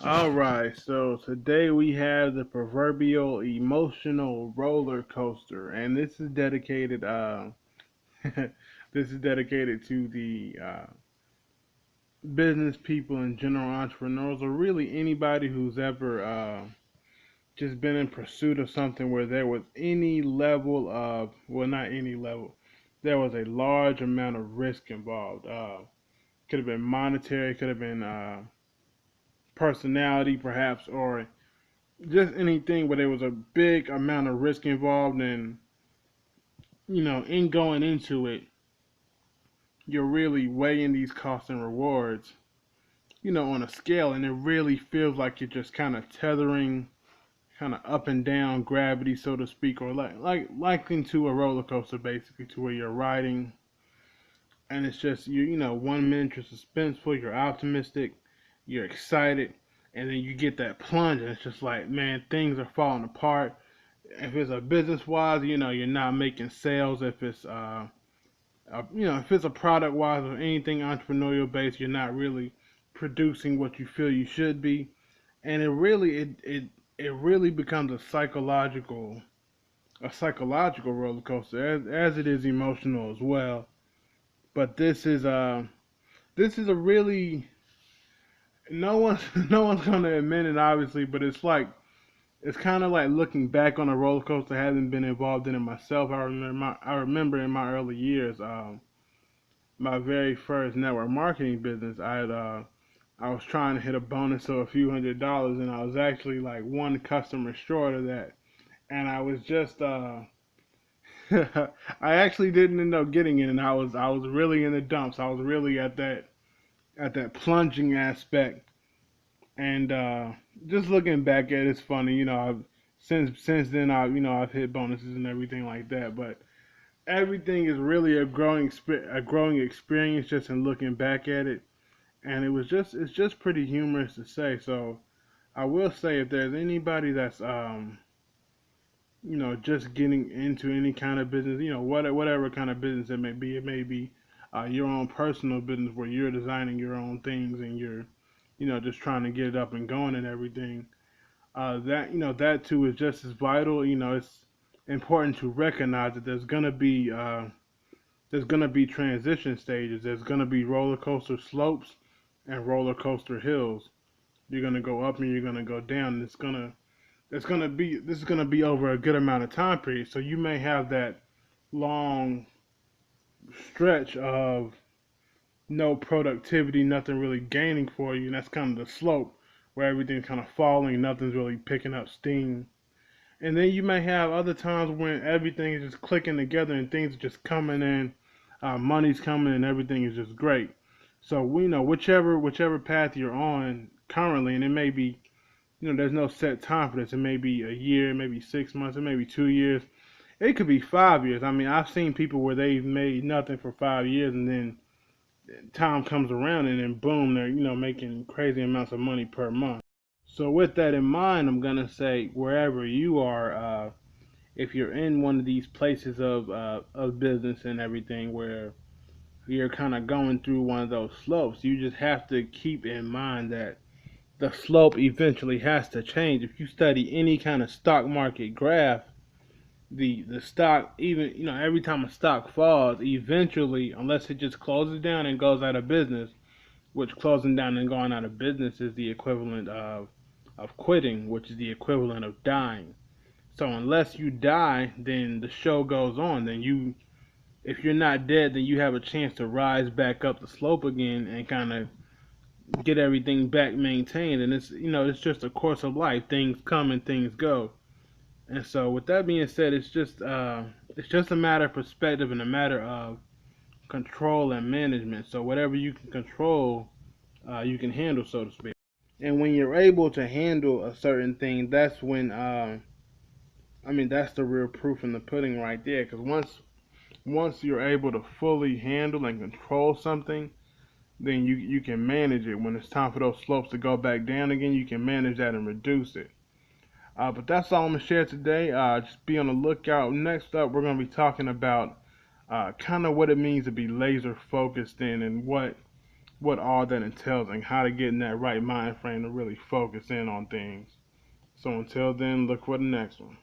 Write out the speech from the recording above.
All right, so today we have the proverbial emotional roller coaster, and this is dedicated. This is dedicated to the business people and general entrepreneurs, or really anybody who's ever just been in pursuit of something where there was any level of, well, not any level, there was a large amount of risk involved. Could have been monetary, could have been personality, perhaps, or just anything where there was a big amount of risk involved, and in going into it, you're really weighing these costs and rewards, on a scale, and it really feels like you're just kind of tethering, kind of up and down gravity, so to speak, or likened to a roller coaster, basically, to where you're riding, and it's just one minute you're suspenseful, you're optimistic, you're excited, and then you get that plunge, and it's just like, man, things are falling apart. If it's a business wise, you're not making sales. If it's if it's a product wise or anything entrepreneurial based, you're not really producing what you feel you should be, and it really becomes a psychological roller coaster, as it is emotional as well. But this is a really, no one's no one's gonna admit it, obviously, but it's kind of like looking back on a roller coaster. I haven't been involved in it myself. I remember in my early years, my very first network marketing business. I was trying to hit a bonus of a few $100s, and I was actually like one customer short of that. And I was just I actually didn't end up getting it, and I was really in the dumps. I was really at that plunging aspect, and just looking back at it, it's funny. Since then I've hit bonuses and everything like that, but everything is really a growing experience just in looking back at it, and it's just pretty humorous to say. So I will say, if there's anybody that's just getting into any kind of business, whatever kind of business it may be your own personal business where you're designing your own things, and you're just trying to get it up and going and everything. That too is just as vital. It's important to recognize that there's gonna be transition stages. There's gonna be roller coaster slopes and roller coaster hills. You're gonna go up and you're gonna go down. This is gonna be over a good amount of time period. So you may have that long stretch of no productivity, nothing really gaining for you, and that's kind of the slope where everything's kind of falling, nothing's really picking up steam. And then you may have other times when everything is just clicking together and things are just coming in, money's coming and everything is just great. So we know whichever path you're on currently, and it may be, there's no set time for this. It may be a year, maybe 6 months, it may be 2 years, it could be 5 years. I mean, I've seen people where they've made nothing for 5 years, and then time comes around, and then boom, they're making crazy amounts of money per month. So with that in mind, I'm gonna say, wherever you are, if you're in one of these places of business and everything where you're kind of going through one of those slopes, you just have to keep in mind that the slope eventually has to change. If you study any kind of stock market graph, the stock, even every time a stock falls, eventually, unless it just closes down and goes out of business, which closing down and going out of business is the equivalent of quitting, which is the equivalent of dying. So unless you die, then the show goes on. Then if you're not dead, then you have a chance to rise back up the slope again and kind of get everything back maintained. And it's just a course of life. Things come and things go. And so with that being said, it's just a matter of perspective and a matter of control and management. So whatever you can control, you can handle, so to speak. And when you're able to handle a certain thing, that's when I mean, that's the real proof in the pudding right there. Because once you're able to fully handle and control something, then you can manage it. When it's time for those slopes to go back down again, you can manage that and reduce it. But that's all I'm gonna share today. Just be on the lookout. Next up, we're gonna be talking about kind of what it means to be laser focused in, and what what all that entails and how to get in that right mind frame to really focus in on things. So until then, look for the next one.